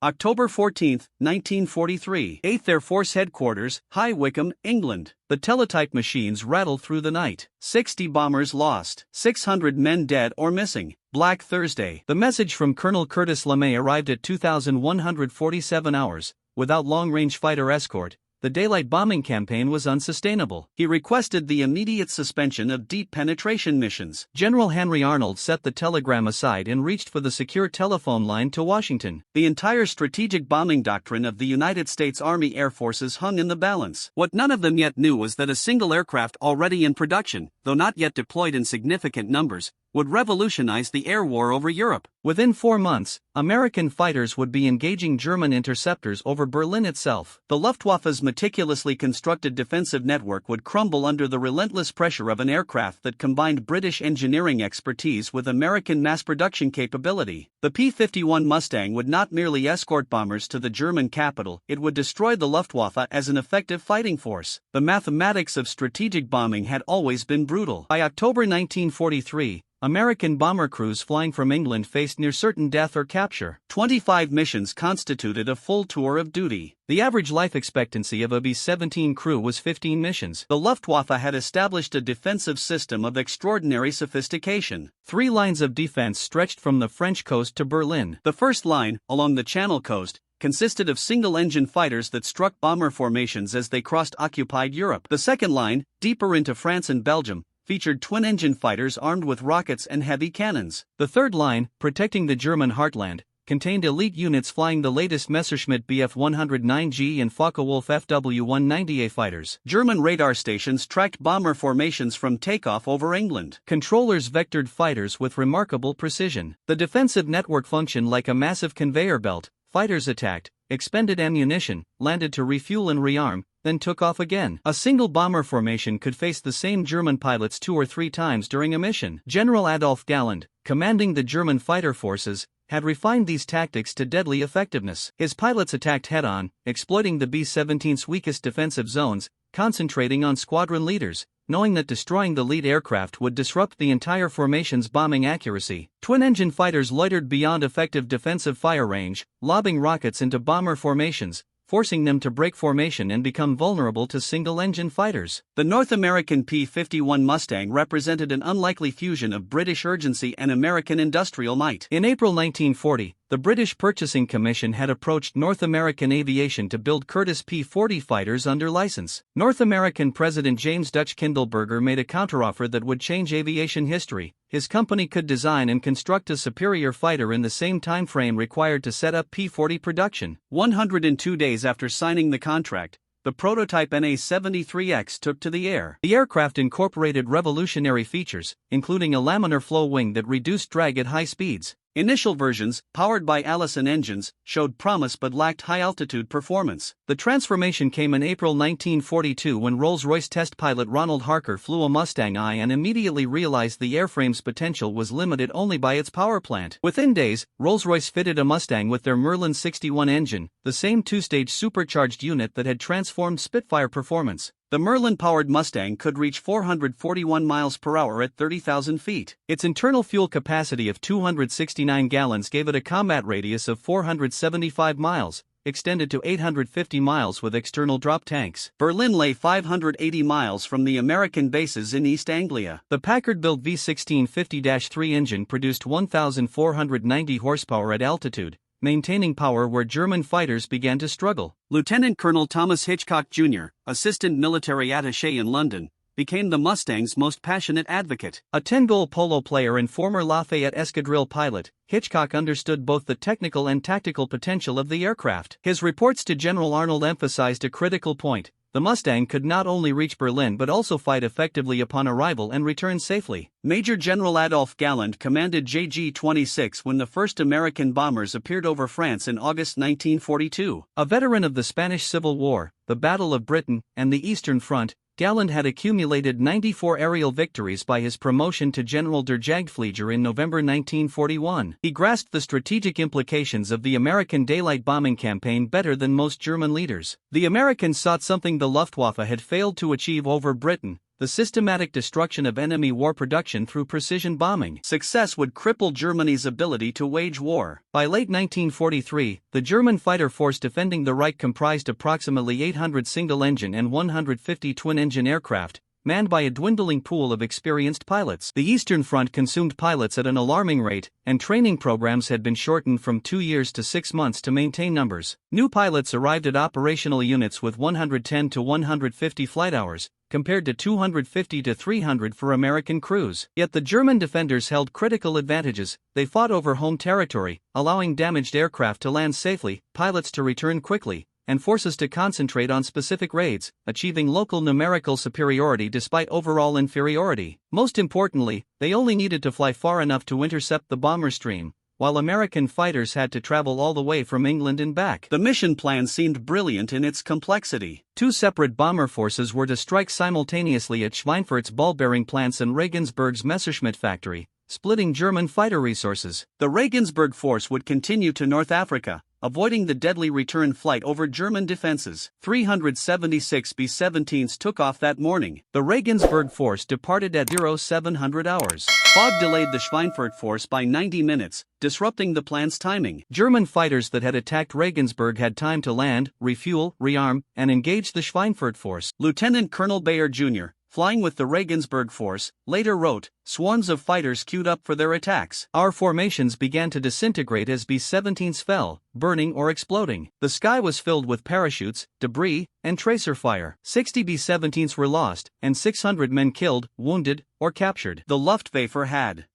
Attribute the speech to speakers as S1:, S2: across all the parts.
S1: October 14, 1943. 8th Air Force Headquarters, High Wycombe, England. The teletype machines rattled through the night. 60 bombers lost. 600 men dead or missing. Black Thursday. The message from Colonel Curtis LeMay arrived at 2,147 hours. Without long-range fighter escort, the daylight bombing campaign was unsustainable. He requested the immediate suspension of deep penetration missions. General Henry Arnold set the telegram aside and reached for the secure telephone line to Washington. The entire strategic bombing doctrine of the United States Army Air Forces hung in the balance. What none of them yet knew was that a single aircraft already in production, though not yet deployed in significant numbers, would revolutionize the air war over Europe. Within 4 months, American fighters would be engaging German interceptors over Berlin itself. The Luftwaffe's meticulously constructed defensive network would crumble under the relentless pressure of an aircraft that combined British engineering expertise with American mass production capability. The P-51 Mustang would not merely escort bombers to the German capital, it would destroy the Luftwaffe as an effective fighting force. The mathematics of strategic bombing had always been brutal. By October 1943, American bomber crews flying from England faced near certain death or capture. 25 missions constituted a full tour of duty. The average life expectancy of a B-17 crew was 15 missions. The Luftwaffe had established a defensive system of extraordinary sophistication. 3 lines of defense stretched from the French coast to Berlin. The first line, along the Channel coast, consisted of single-engine fighters that struck bomber formations as they crossed occupied Europe. The second line, deeper into France and Belgium, featured twin-engine fighters armed with rockets and heavy cannons. The third line, protecting the German heartland, contained elite units flying the latest Messerschmitt Bf-109G and Focke-Wulf Fw-190A fighters. German radar stations tracked bomber formations from takeoff over England. Controllers vectored fighters with remarkable precision. The defensive network functioned like a massive conveyor belt. Fighters attacked, expended ammunition, landed to refuel and rearm, then took off again. A single bomber formation could face the same German pilots 2 or 3 times during a mission. General Adolf Galland, commanding the German fighter forces, had refined these tactics to deadly effectiveness. His pilots attacked head-on, exploiting the B-17's weakest defensive zones, concentrating on squadron leaders, knowing that destroying the lead aircraft would disrupt the entire formation's bombing accuracy. Twin-engine fighters loitered beyond effective defensive fire range, lobbing rockets into bomber formations, forcing them to break formation and become vulnerable to single-engine fighters. The North American P-51 Mustang represented an unlikely fusion of British urgency and American industrial might. In April 1940, the British Purchasing Commission had approached North American Aviation to build Curtiss P-40 fighters under license. North American President James Dutch Kindleberger made a counteroffer that would change aviation history. His company could design and construct a superior fighter in the same time frame required to set up P-40 production. 102 days after signing the contract, the prototype NA-73X took to the air. The aircraft incorporated revolutionary features, including a laminar flow wing that reduced drag at high speeds. Initial versions, powered by Allison engines, showed promise but lacked high-altitude performance. The transformation came in April 1942 when Rolls-Royce test pilot Ronald Harker flew a Mustang I and immediately realized the airframe's potential was limited only by its power plant. Within days, Rolls-Royce fitted a Mustang with their Merlin 61 engine, the same 2-stage supercharged unit that had transformed Spitfire performance. The Merlin-powered Mustang could reach 441 miles per hour at 30,000 feet. Its internal fuel capacity of 269 gallons gave it a combat radius of 475 miles, extended to 850 miles with external drop tanks. Berlin lay 580 miles from the American bases in East Anglia. The Packard-built V1650-3 engine produced 1,490 horsepower at altitude, maintaining power where German fighters began to struggle. Lieutenant Colonel Thomas Hitchcock Jr., assistant military attaché in London, became the Mustang's most passionate advocate. A 10-goal polo player and former Lafayette Escadrille pilot, Hitchcock understood both the technical and tactical potential of the aircraft. His reports to General Arnold emphasized a critical point. The Mustang could not only reach Berlin but also fight effectively upon arrival and return safely. Major General Adolf Galland commanded JG-26 when the first American bombers appeared over France in August 1942. A veteran of the Spanish Civil War, the Battle of Britain, and the Eastern Front, Galland had accumulated 94 aerial victories by his promotion to General der Jagdflieger in November 1941. He grasped the strategic implications of the American daylight bombing campaign better than most German leaders. The Americans sought something the Luftwaffe had failed to achieve over Britain, the systematic destruction of enemy war production through precision bombing. Success would cripple Germany's ability to wage war. By late 1943, the German fighter force defending the Reich comprised approximately 800 single-engine and 150 twin-engine aircraft, manned by a dwindling pool of experienced pilots. The Eastern Front consumed pilots at an alarming rate, and training programs had been shortened from 2 years to 6 months to maintain numbers. New pilots arrived at operational units with 110 to 150 flight hours, compared to 250 to 300 for American crews. Yet the German defenders held critical advantages. They fought over home territory, allowing damaged aircraft to land safely, pilots to return quickly, and forces to concentrate on specific raids, achieving local numerical superiority despite overall inferiority. Most importantly, they only needed to fly far enough to intercept the bomber stream, while American fighters had to travel all the way from England and back. The mission plan seemed brilliant in its complexity. 2 separate bomber forces were to strike simultaneously at Schweinfurt's ball bearing plants and Regensburg's Messerschmitt factory, splitting German fighter resources. The Regensburg force would continue to North Africa, avoiding the deadly return flight over German defenses. 376 B-17s took off that morning. The Regensburg force departed at 0700 hours. Fog delayed the Schweinfurt force by 90 minutes, disrupting the plan's timing. German fighters that had attacked Regensburg had time to land, refuel, rearm, and engage the Schweinfurt force. Lieutenant Colonel Bayer Jr., flying with the Regensburg force, later wrote, "Swarms of fighters queued up for their attacks. Our formations began to disintegrate as B-17s fell, burning or exploding. The sky was filled with parachutes, debris, and tracer fire. 60 B-17s were lost, and 600 men killed, wounded, or captured." The Luftwaffe had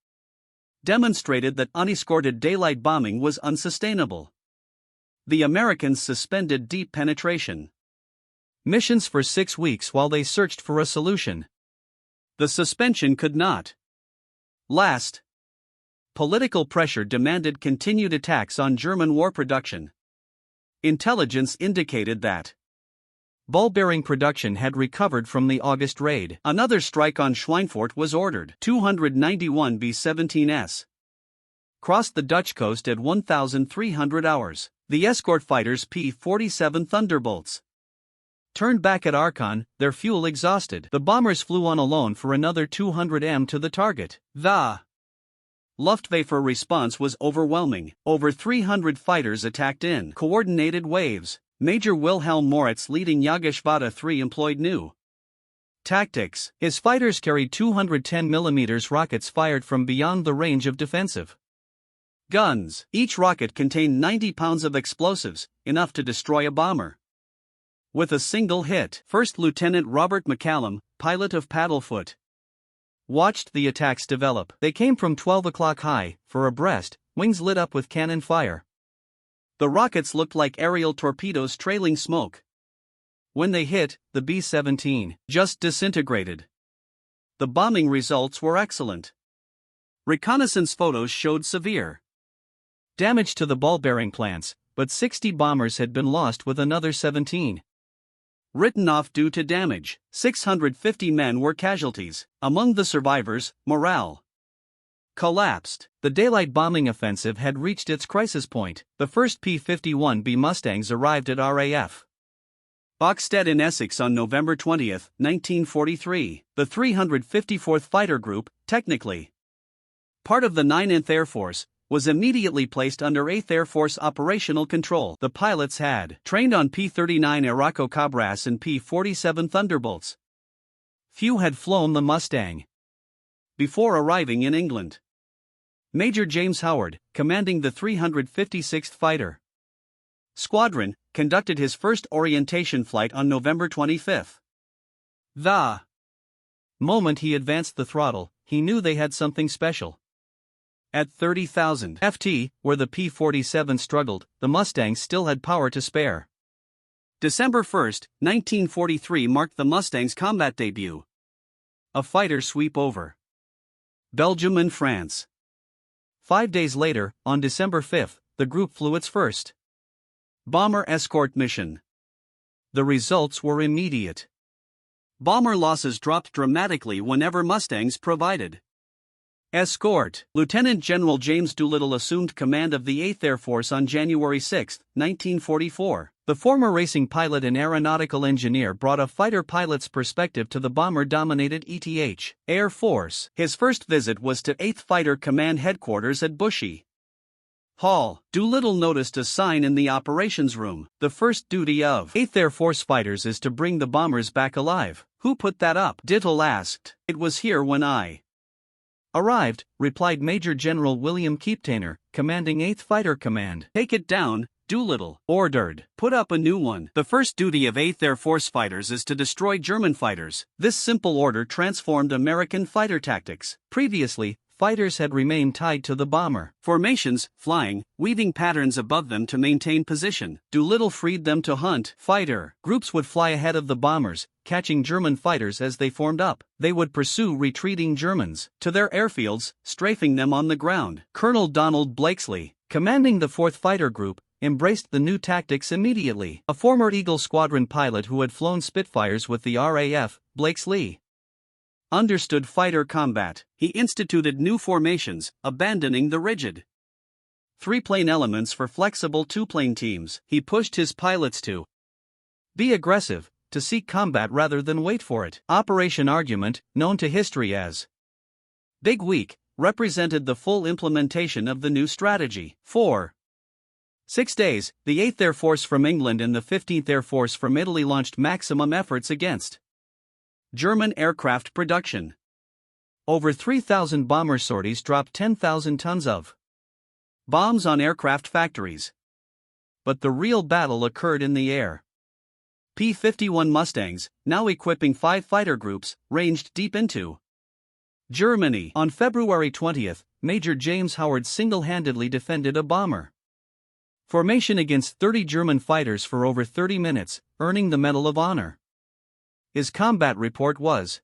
S1: demonstrated that unescorted daylight bombing was unsustainable. The Americans suspended deep penetration missions for 6 weeks while they searched for a solution. The suspension could not last. Political pressure demanded continued attacks on German war production. Intelligence indicated that ball-bearing production had recovered from the August raid. Another strike on Schweinfurt was ordered. 291 B-17s crossed the Dutch coast at 1,300 hours. The escort fighters P-47 Thunderbolts turned back at Archon, their fuel exhausted. The bombers flew on alone for another 200 m to the target. The Luftwaffe response was overwhelming. Over 300 fighters attacked in coordinated waves. Major Wilhelm Moritz leading Jagdgeschwader 3 employed new tactics. His fighters carried 210 mm rockets fired from beyond the range of defensive guns. Each rocket contained 90 pounds of explosives, enough to destroy a bomber with a single hit. First Lieutenant Robert McCallum, pilot of Paddlefoot, watched the attacks develop. They came from 12 o'clock high, for abreast, wings lit up with cannon fire. The rockets looked like aerial torpedoes trailing smoke. When they hit, the B-17 just disintegrated. The bombing results were excellent. Reconnaissance photos showed severe damage to the ball-bearing plants, but 60 bombers had been lost with another 17 written off due to damage. 650 men were casualties. Among the survivors, morale collapsed. The daylight bombing offensive had reached its crisis point. The first P-51B Mustangs arrived at RAF Boxstead in Essex on November 20, 1943. The 354th Fighter Group, technically part of the 9th Air Force, was immediately placed under 8th Air Force operational control. The pilots had trained on P-39 Airacco Cabras and P-47 Thunderbolts. Few had flown the Mustang before arriving in England. Major James Howard, commanding the 356th Fighter Squadron, conducted his first orientation flight on November 25. The moment he advanced the throttle, he knew they had something special. At 30,000 ft, where the P-47 struggled, the Mustangs still had power to spare. December 1, 1943 marked the Mustangs' combat debut. A fighter sweep over Belgium and France. 5 days later, on December 5, the group flew its first bomber escort mission. The results were immediate. Bomber losses dropped dramatically whenever Mustangs provided escort. Lieutenant General James Doolittle assumed command of the 8th Air Force on January 6, 1944. The former racing pilot and aeronautical engineer brought a fighter pilot's perspective to the bomber-dominated ETH Air Force. His first visit was to 8th Fighter Command Headquarters at Bushy Hall. Doolittle noticed a sign in the operations room. The first duty of 8th Air Force fighters is to bring the bombers back alive. Who put that up? Dittle asked. It was here when I arrived, replied Major General William Keeptainer, commanding 8th Fighter Command. Take it down, Doolittle ordered. Put up a new one. The first duty of 8th Air Force fighters is to destroy German fighters. This simple order transformed American fighter tactics. Previously, fighters had remained tied to the bomber formations, flying, weaving patterns above them to maintain position. Doolittle freed them to hunt. Fighter groups would fly ahead of the bombers, catching German fighters as they formed up. They would pursue retreating Germans to their airfields, strafing them on the ground. Colonel Donald Blakesley, commanding the 4th Fighter Group, embraced the new tactics immediately. A former Eagle Squadron pilot who had flown Spitfires with the RAF, Blakesley understood fighter combat. He instituted new formations, abandoning the rigid 3-plane elements for flexible 2-plane teams. He pushed his pilots to be aggressive, to seek combat rather than wait for it. Operation Argument, known to history as Big Week, represented the full implementation of the new strategy. 4. 6 days, the 8th Air Force from England and the 15th Air Force from Italy launched maximum efforts against German aircraft production. Over 3,000 bomber sorties dropped 10,000 tons of bombs on aircraft factories. But the real battle occurred in the air. P-51 Mustangs, now equipping 5 fighter groups, ranged deep into Germany. On February 20th, Major James Howard single-handedly defended a bomber formation against 30 German fighters for over 30 minutes, earning the Medal of Honor. His combat report was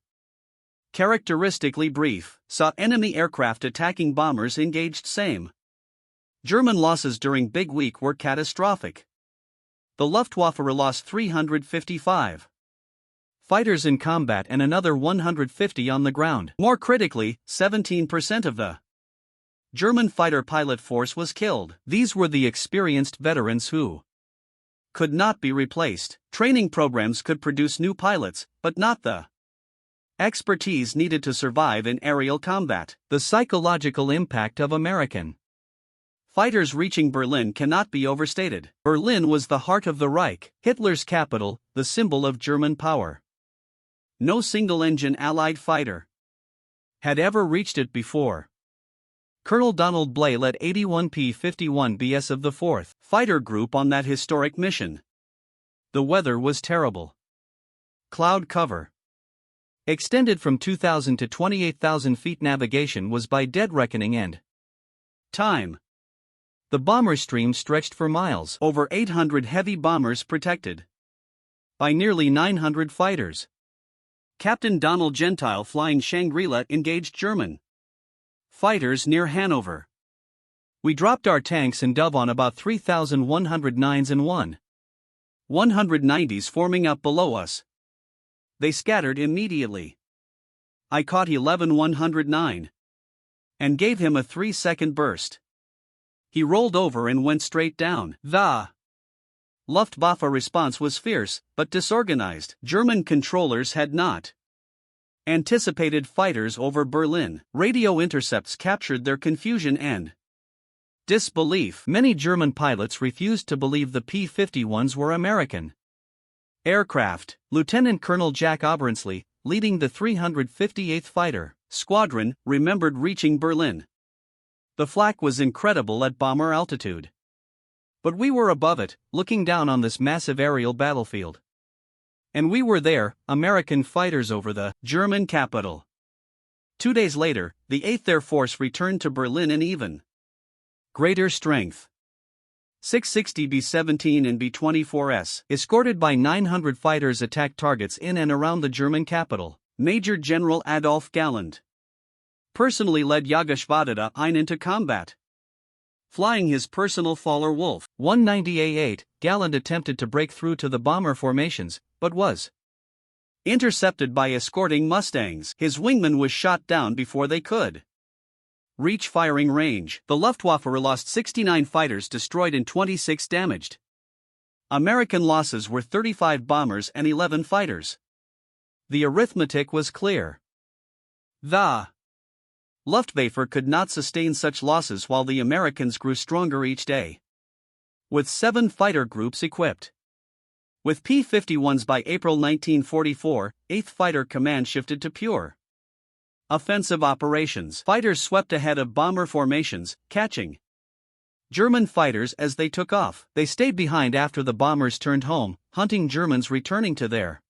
S1: characteristically brief. Saw enemy aircraft attacking bombers engaged same. German losses during Big Week were catastrophic. The Luftwaffe lost 355 fighters in combat and another 150 on the ground. More critically, 17% of the German fighter pilot force was killed. These were the experienced veterans who could not be replaced. Training programs could produce new pilots, but not the expertise needed to survive in aerial combat. The psychological impact of American fighters reaching Berlin cannot be overstated. Berlin was the heart of the Reich, Hitler's capital, the symbol of German power. No single-engine Allied fighter had ever reached it before. Colonel Donald Blay led 81 P-51 BS of the 4th Fighter Group on that historic mission. The weather was terrible. Cloud cover extended from 2,000 to 28,000 feet. Navigation was by dead reckoning and time. The bomber stream stretched for miles. Over 800 heavy bombers protected by nearly 900 fighters. Captain Donald Gentile flying Shangri-La engaged German fighters near Hanover. We dropped our tanks and dove on about 3,109s and 190s forming up below us. They scattered immediately. I caught 11 109 and gave him a 3-second burst. He rolled over and went straight down. The Luftwaffe response was fierce, but disorganized. German controllers had not anticipated fighters over Berlin. Radio intercepts captured their confusion and disbelief. Many German pilots refused to believe the P-51s were American aircraft. Lieutenant Colonel Jack Obrensley, leading the 358th Fighter Squadron, remembered reaching Berlin. The flak was incredible at bomber altitude. But we were above it, looking down on this massive aerial battlefield. And we were there, American fighters over the German capital. 2 days later, the 8th Air Force returned to Berlin in even greater strength. 660 B-17 and B-24s, escorted by 900 fighters, attacked targets in and around the German capital. Major General Adolf Galland personally led Jagdgeschwader 1 into combat, flying his personal Faller Wolf 190A8. Galland attempted to break through to the bomber formations, but was intercepted by escorting Mustangs. His wingman was shot down before they could reach firing range. The Luftwaffe lost 69 fighters, destroyed and 26 damaged. American losses were 35 bombers and 11 fighters. The arithmetic was clear. The Luftwaffe could not sustain such losses while the Americans grew stronger each day. With 7 fighter groups equipped. With P-51s by April 1944, 8th Fighter Command shifted to pure offensive operations. Fighters swept ahead of bomber formations, catching German fighters as they took off. They stayed behind after the bombers turned home, hunting Germans returning to their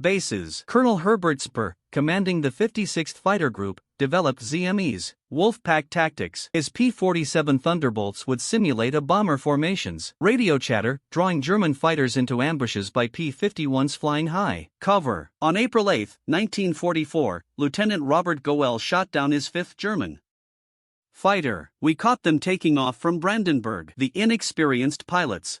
S1: bases. Colonel Herbert Speer, commanding the 56th Fighter Group, developed ZMEs, Wolfpack tactics. His P-47 Thunderbolts would simulate a bomber formations. Radio chatter, drawing German fighters into ambushes by P-51s flying high. Cover. On April 8, 1944, Lieutenant Robert Goel shot down his 5th German fighter. We caught them taking off from Brandenburg. The inexperienced pilots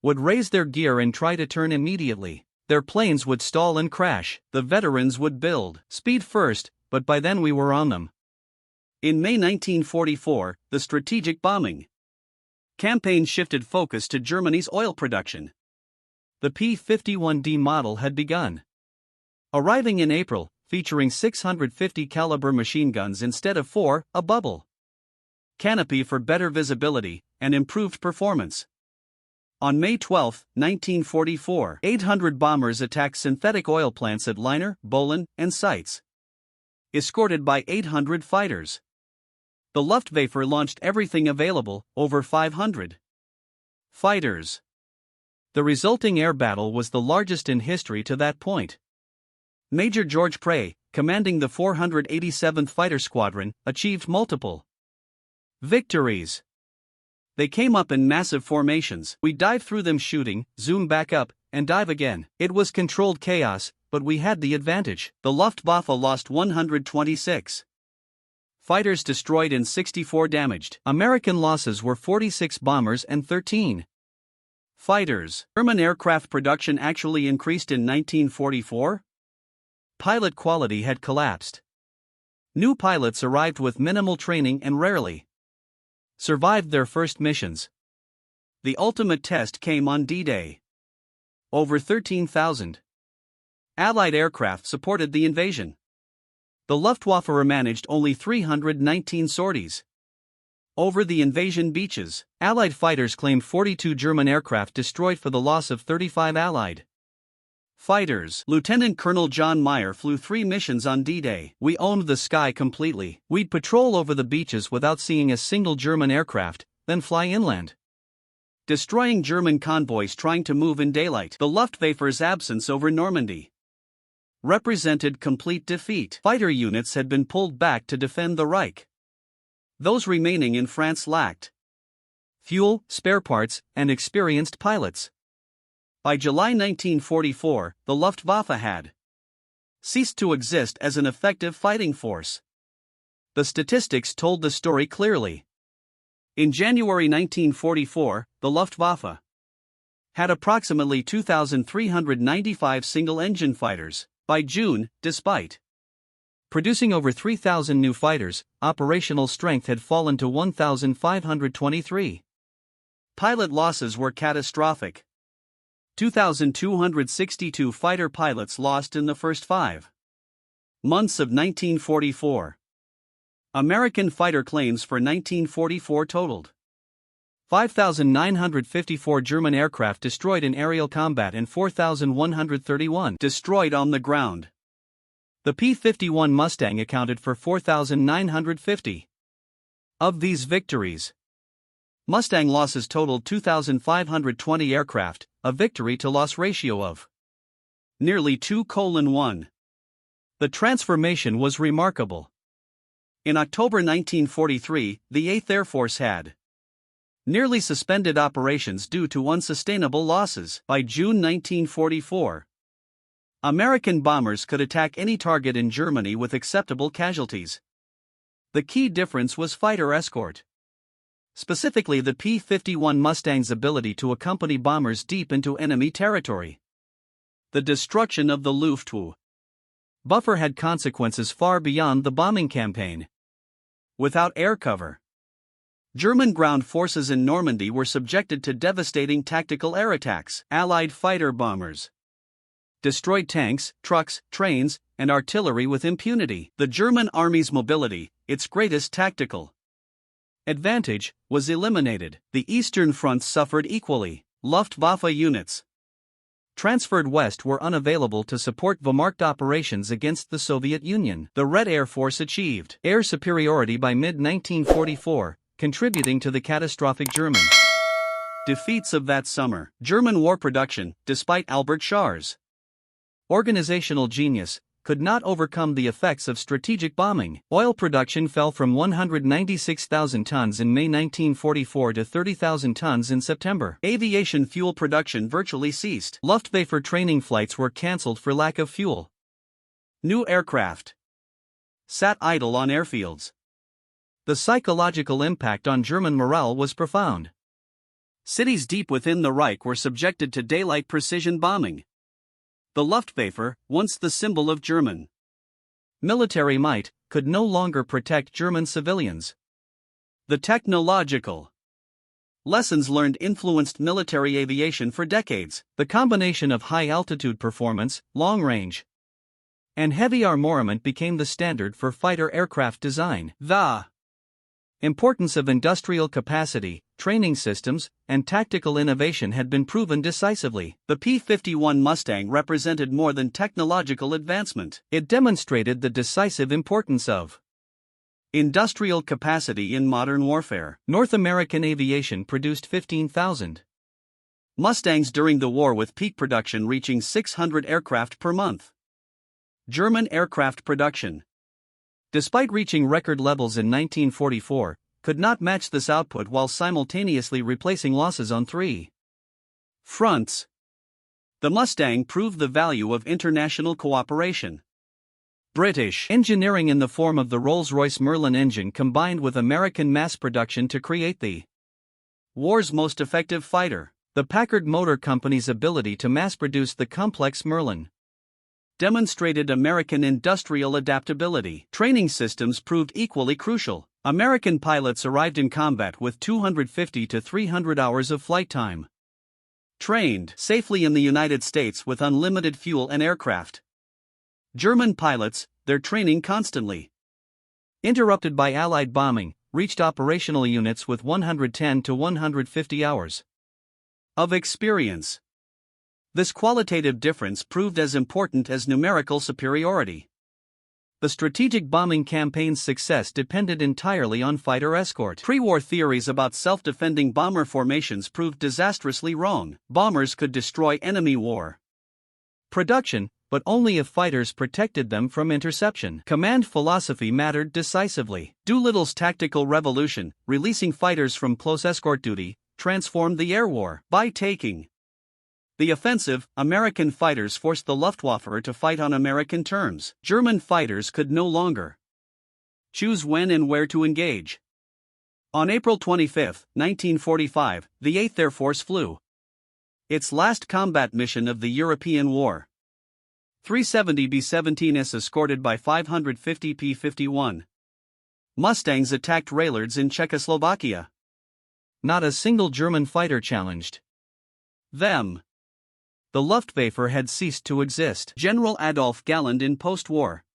S1: would raise their gear and try to turn immediately. Their planes would stall and crash. The veterans would build speed first, but by then we were on them. In May 1944, the strategic bombing campaign shifted focus to Germany's oil production. The P-51D model had begun. Arriving in April, featuring 650 caliber machine guns instead of 4, a bubble canopy for better visibility and improved performance. On May 12, 1944, 800 bombers attacked synthetic oil plants at Liner, Bolin, and sites, escorted by 800 fighters. The Luftwaffe launched everything available, over 500 fighters. The resulting air battle was the largest in history to that point. Major George Prey, commanding the 487th Fighter Squadron, achieved multiple victories. They came up in massive formations. We dived through them shooting, zoom back up, and dive again. It was controlled chaos, but we had the advantage. The Luftwaffe lost 126 fighters destroyed and 64 damaged. American losses were 46 bombers and 13 fighters. German aircraft production actually increased in 1944? Pilot quality had collapsed. New pilots arrived with minimal training and rarely survived their first missions. The ultimate test came on D-Day. Over 13,000 Allied aircraft supported the invasion. The Luftwaffe managed only 319 sorties over the invasion beaches. Allied fighters claimed 42 German aircraft destroyed for the loss of 35 Allied fighters. Lieutenant Colonel John Meyer flew 3 missions on D-Day. We owned the sky completely. We'd patrol over the beaches without seeing a single German aircraft, then fly inland, destroying German convoys trying to move in daylight. The Luftwaffe's absence over Normandy represented complete defeat. Fighter units had been pulled back to defend the Reich. Those remaining in France lacked fuel, spare parts, and experienced pilots. By July 1944, the Luftwaffe had ceased to exist as an effective fighting force. The statistics told the story clearly. In January 1944, the Luftwaffe had approximately 2,395 single-engine fighters. By June, despite producing over 3,000 new fighters, operational strength had fallen to 1,523. Pilot losses were catastrophic. 2,262 fighter pilots lost in the first 5 months of 1944. American fighter claims for 1944 totaled 5,954 German aircraft destroyed in aerial combat and 4,131 destroyed on the ground. The P-51 Mustang accounted for 4,950 of these victories. Mustang losses totaled 2,520 aircraft, a victory-to-loss ratio of nearly 2:1. The transformation was remarkable. In October 1943, the 8th Air Force had nearly suspended operations due to unsustainable losses. By June 1944, American bombers could attack any target in Germany with acceptable casualties. The key difference was fighter escort. Specifically the P-51 Mustang's ability to accompany bombers deep into enemy territory. The destruction of the Luftwaffe buffer had consequences far beyond the bombing campaign. Without air cover, German ground forces in Normandy were subjected to devastating tactical air attacks. Allied fighter bombers destroyed tanks, trucks, trains, and artillery with impunity. The German army's mobility, its greatest tactical advantage, was eliminated. The Eastern fronts suffered equally. Luftwaffe units transferred west were unavailable to support Wehrmacht operations against the Soviet Union. The Red Air Force achieved air superiority by mid-1944, contributing to the catastrophic German defeats of that summer. German war production, despite Albert Schar's organizational genius, could not overcome the effects of strategic bombing. Oil production fell from 196,000 tons in May 1944 to 30,000 tons in September. Aviation fuel production virtually ceased. Luftwaffe training flights were cancelled for lack of fuel. New aircraft sat idle on airfields. The psychological impact on German morale was profound. Cities deep within the Reich were subjected to daylight precision bombing. The Luftwaffe, once the symbol of German military might, could no longer protect German civilians. The technological lessons learned influenced military aviation for decades. The combination of high-altitude performance, long range, and heavy armament became the standard for fighter aircraft design. The importance of industrial capacity, training systems, and tactical innovation had been proven decisively. The P-51 Mustang represented more than technological advancement. It demonstrated the decisive importance of industrial capacity in modern warfare. North American aviation produced 15,000 Mustangs during the war, with peak production reaching 600 aircraft per month. German aircraft production, despite reaching record levels in 1944, could not match this output while simultaneously replacing losses on three fronts. The Mustang proved the value of international cooperation. British engineering in the form of the Rolls-Royce Merlin engine combined with American mass production to create the war's most effective fighter. The Packard Motor Company's ability to mass-produce the complex Merlin demonstrated American industrial adaptability. Training systems proved equally crucial. American pilots arrived in combat with 250 to 300 hours of flight time, trained safely in the United States with unlimited fuel and aircraft. German pilots, their training constantly interrupted by Allied bombing, reached operational units with 110 to 150 hours of experience. This qualitative difference proved as important as numerical superiority. The strategic bombing campaign's success depended entirely on fighter escort. Pre-war theories about self-defending bomber formations proved disastrously wrong. Bombers could destroy enemy war production, but only if fighters protected them from interception. Command philosophy mattered decisively. Doolittle's tactical revolution, releasing fighters from close escort duty, transformed the air war. By taking the offensive, American fighters forced the Luftwaffe to fight on American terms. German fighters could no longer choose when and where to engage. On April 25, 1945, the 8th Air Force flew its last combat mission of the European War. 370 B-17s escorted by 550 P-51 Mustangs attacked railards in Czechoslovakia. Not a single German fighter challenged them. The Luftwaffe had ceased to exist. General Adolf Galland in post-war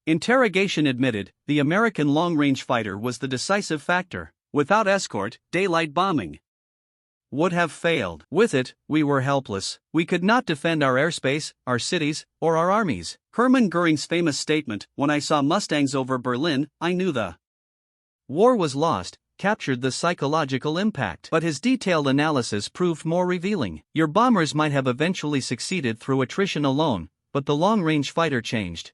S1: interrogation admitted, the American long-range fighter was the decisive factor. Without escort, daylight bombing would have failed. With it, we were helpless. We could not defend our airspace, our cities, or our armies. Hermann Göring's famous statement, "When I saw Mustangs over Berlin, I knew the war was lost," captured the psychological impact. But his detailed analysis proved more revealing. Your bombers might have eventually succeeded through attrition alone, but the long-range fighter changed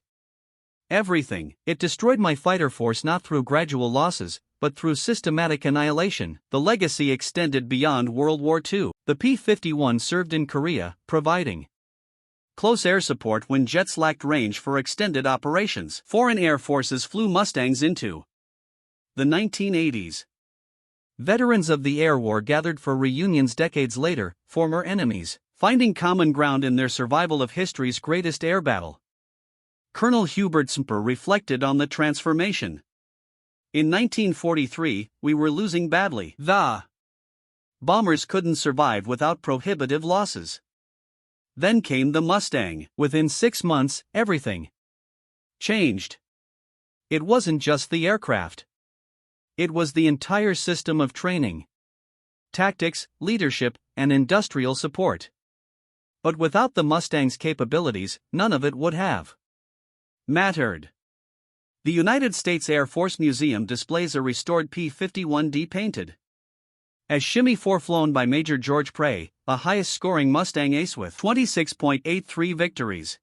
S1: everything. It destroyed my fighter force not through gradual losses, but through systematic annihilation. The legacy extended beyond World War II. The P-51 served in Korea, providing close air support when jets lacked range for extended operations. Foreign air forces flew Mustangs into the 1980s. Veterans of the air war gathered for reunions decades later, former enemies, finding common ground in their survival of history's greatest air battle. Colonel Hubert Semper reflected on the transformation In 1943, we were losing badly. The bombers couldn't survive without prohibitive losses. Then came the Mustang. Within 6 months, everything changed. It wasn't just the aircraft. It was the entire system of training, tactics, leadership, and industrial support. But without the Mustang's capabilities, none of it would have mattered. The United States Air Force Museum displays a restored P-51D painted as Shimmy 4 flown by Major George Prey, the highest-scoring Mustang ace with 26.83 victories.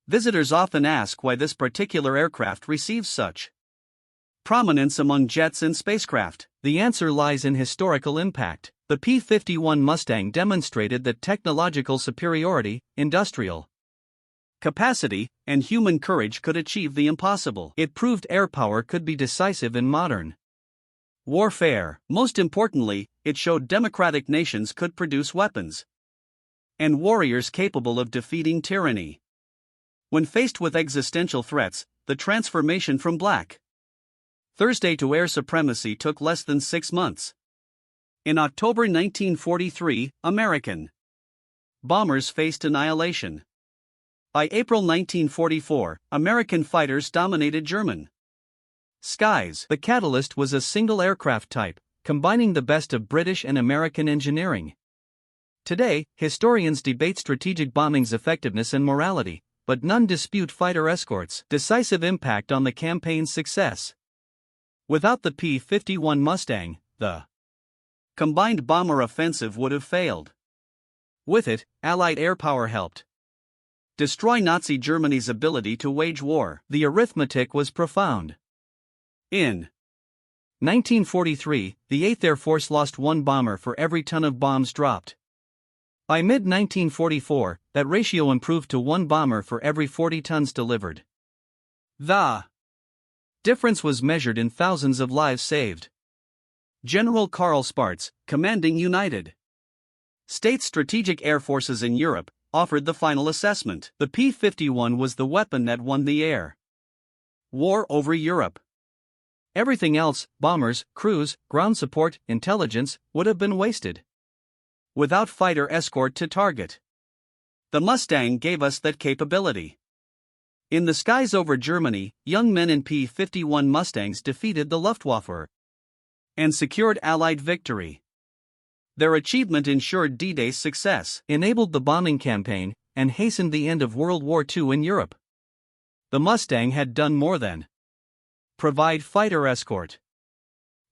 S1: Visitors often ask why this particular aircraft receives such prominence among jets and spacecraft. The answer lies in historical impact. The P-51 Mustang demonstrated that technological superiority, industrial capacity, and human courage could achieve the impossible. It proved air power could be decisive in modern warfare. Most importantly, it showed democratic nations could produce weapons and warriors capable of defeating tyranny. When faced with existential threats, the transformation from Black Thursday to air supremacy took less than 6 months. In October 1943, American bombers faced annihilation. By April 1944, American fighters dominated German skies. The catalyst was a single aircraft type, combining the best of British and American engineering. Today, historians debate strategic bombing's effectiveness and morality, but none dispute fighter escorts' decisive impact on the campaign's success. Without the P-51 Mustang, the combined bomber offensive would have failed. With it, Allied air power helped destroy Nazi Germany's ability to wage war. The arithmetic was profound. In 1943, the 8th Air Force lost 1 bomber for every ton of bombs dropped. By mid-1944, that ratio improved to 1 bomber for every 40 tons delivered. The difference was measured in thousands of lives saved. General Karl Spaatz, commanding United States Strategic Air Forces in Europe, offered the final assessment. The P-51 was the weapon that won the air war over Europe. Everything else, bombers, crews, ground support, intelligence, would have been wasted without fighter escort to target. The Mustang gave us that capability. In the skies over Germany, young men in P-51 Mustangs defeated the Luftwaffe and secured Allied victory. Their achievement ensured D-Day's success, enabled the bombing campaign, and hastened the end of World War II in Europe. The Mustang had done more than provide fighter escort.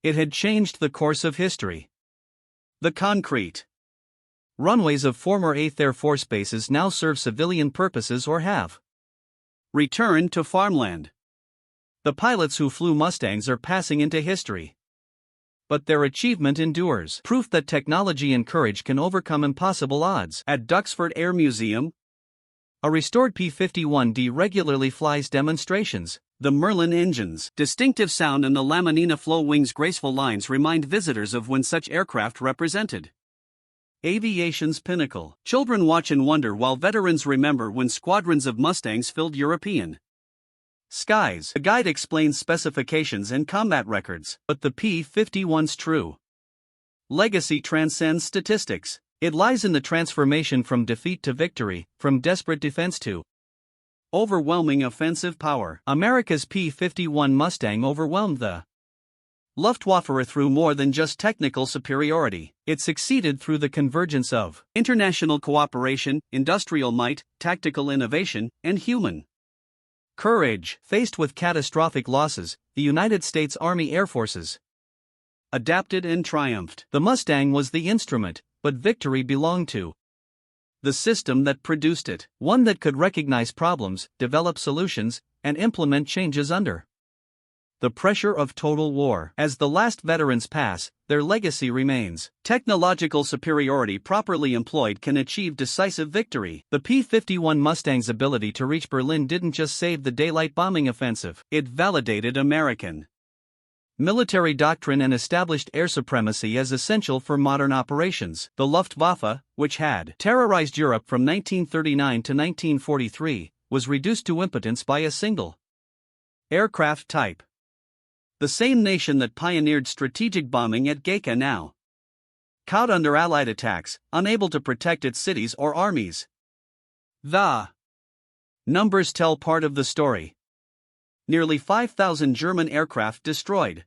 S1: It had changed the course of history. The concrete runways of former 8th Air Force bases now serve civilian purposes or have returned to farmland. The pilots who flew Mustangs are passing into history. But their achievement endures, proof that technology and courage can overcome impossible odds. At Duxford Air Museum, a restored P-51D regularly flies demonstrations. The Merlin engine's distinctive sound and the Laminina flow wings' graceful lines remind visitors of when such aircraft represented aviation's pinnacle. Children watch and wonder while veterans remember when squadrons of Mustangs filled European skies. The guide explains specifications and combat records, but the P-51's true legacy transcends statistics. It lies in the transformation from defeat to victory, from desperate defense to overwhelming offensive power. America's P-51 Mustang overwhelmed the Luftwaffe through more than just technical superiority. It succeeded through the convergence of international cooperation, industrial might, tactical innovation, and human courage. Faced with catastrophic losses, the United States Army Air Forces adapted and triumphed. The Mustang was the instrument, but victory belonged to the system that produced it, one that could recognize problems, develop solutions, and implement changes under the pressure of total war. As the last veterans pass, their legacy remains. Technological superiority properly employed can achieve decisive victory. The P-51 Mustang's ability to reach Berlin didn't just save the daylight bombing offensive, it validated American military doctrine and established air supremacy as essential for modern operations. The Luftwaffe, which had terrorized Europe from 1939 to 1943, was reduced to impotence by a single aircraft type. the same nation that pioneered strategic bombing at Geka now cowed under Allied attacks, unable to protect its cities or armies. The numbers tell part of the story. Nearly 5,000 German aircraft destroyed.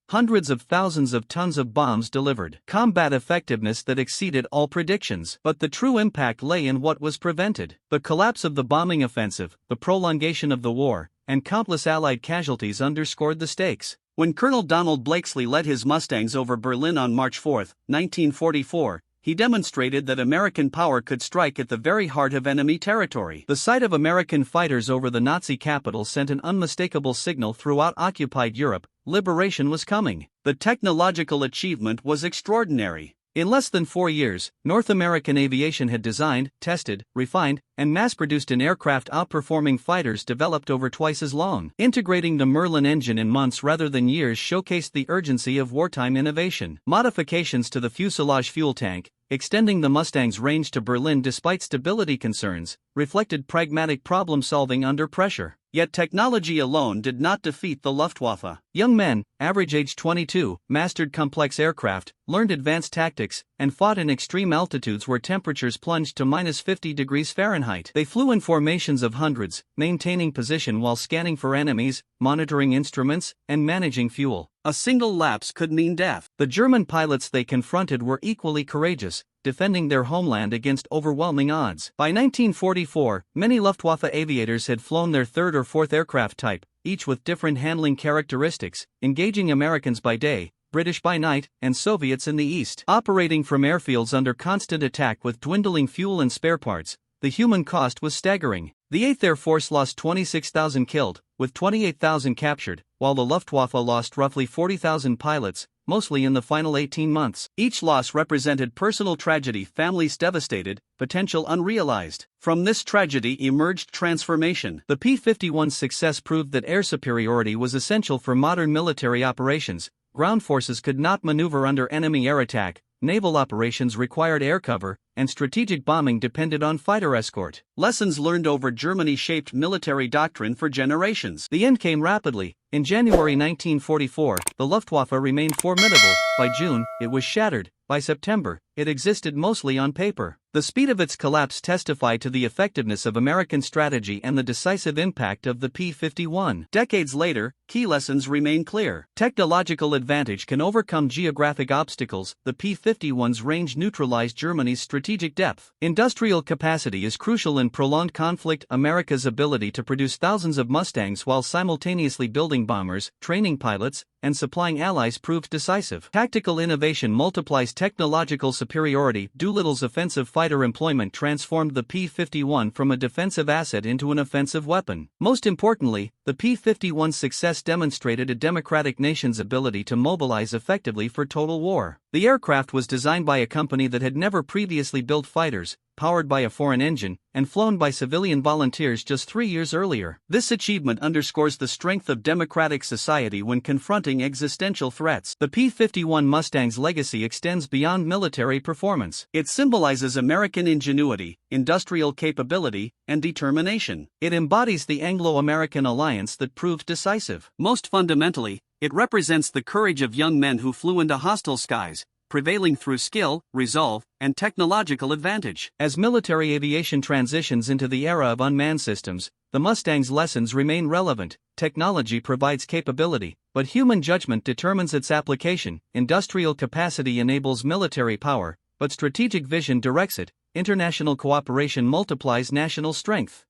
S1: Hundreds of thousands of tons of bombs delivered. Combat effectiveness that exceeded all predictions. But the true impact lay in what was prevented. The collapse of the bombing offensive, the prolongation of the war, and countless Allied casualties underscored the stakes. When Colonel Donald Blakesley led his Mustangs over Berlin on March 4, 1944, he demonstrated that American power could strike at the very heart of enemy territory. The sight of American fighters over the Nazi capital sent an unmistakable signal throughout occupied Europe: liberation was coming. The technological achievement was extraordinary. In less than 4 years, North American aviation had designed, tested, refined, and mass-produced an aircraft outperforming fighters developed over twice as long. Integrating the Merlin engine in months rather than years showcased the urgency of wartime innovation. Modifications to the fuselage fuel tank, extending the Mustang's range to Berlin despite stability concerns, reflected pragmatic problem-solving under pressure. Yet technology alone did not defeat the Luftwaffe. Young men, average age 22, mastered complex aircraft, learned advanced tactics, and fought in extreme altitudes where temperatures plunged to -50 degrees Fahrenheit. They flew in formations of hundreds, maintaining position while scanning for enemies, monitoring instruments, and managing fuel. A single lapse could mean death. The German pilots they confronted were equally courageous, defending their homeland against overwhelming odds. By 1944, many Luftwaffe aviators had flown their third or fourth aircraft type, each with different handling characteristics, engaging Americans by day, British by night, and Soviets in the east. Operating from airfields under constant attack with dwindling fuel and spare parts, the human cost was staggering. The 8th Air Force lost 26,000 killed, with 28,000 captured, while the Luftwaffe lost roughly 40,000 pilots, mostly in the final 18 months. Each loss represented personal tragedy, families devastated, potential unrealized. From this tragedy emerged transformation. The P-51's success proved that air superiority was essential for modern military operations. Ground forces could not maneuver under enemy air attack, naval operations required air cover, and strategic bombing depended on fighter escort. Lessons learned over Germany shaped military doctrine for generations. The end came rapidly. In January 1944, the Luftwaffe remained formidable. By June, it was shattered. By September, it existed mostly on paper. The speed of its collapse testified to the effectiveness of American strategy and the decisive impact of the P-51. Decades later, key lessons remain clear. Technological advantage can overcome geographic obstacles. The P-51's range neutralized Germany's strategic depth. Industrial capacity is crucial in prolonged conflict. America's ability to produce thousands of Mustangs while simultaneously building bombers, training pilots, and supplying allies proved decisive. Tactical innovation multiplies technological superiority. Doolittle's offensive fighter employment transformed the P-51 from a defensive asset into an offensive weapon. Most importantly, the P-51's success demonstrated a democratic nation's ability to mobilize effectively for total war. The aircraft was designed by a company that had never previously built fighters, powered by a foreign engine, and flown by civilian volunteers just 3 years earlier. This achievement underscores the strength of democratic society when confronting existential threats. The P-51 Mustang's legacy extends beyond military performance. It symbolizes American ingenuity, industrial capability, and determination. It embodies the Anglo-American alliance that proved decisive. Most fundamentally, it represents the courage of young men who flew into hostile skies, prevailing through skill, resolve, and technological advantage. As military aviation transitions into the era of unmanned systems, the Mustang's lessons remain relevant. Technology provides capability, but human judgment determines its application. Industrial capacity enables military power, but strategic vision directs it. International cooperation multiplies national strength.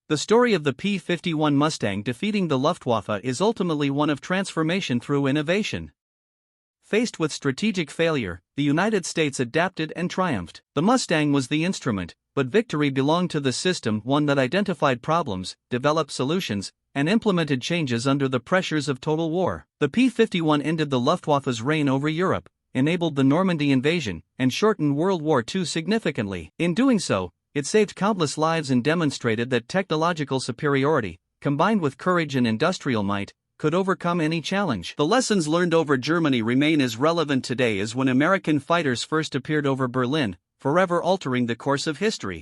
S1: The story of the P-51 Mustang defeating the Luftwaffe is ultimately one of transformation through innovation. Faced with strategic failure, the United States adapted and triumphed. The Mustang was the instrument, but victory belonged to the system, one that identified problems, developed solutions, and implemented changes under the pressures of total war. The P-51 ended the Luftwaffe's reign over Europe, enabled the Normandy invasion, and shortened World War II significantly. In doing so, it saved countless lives and demonstrated that technological superiority, combined with courage and industrial might, could overcome any challenge. The lessons learned over Germany remain as relevant today as when American fighters first appeared over Berlin, forever altering the course of history.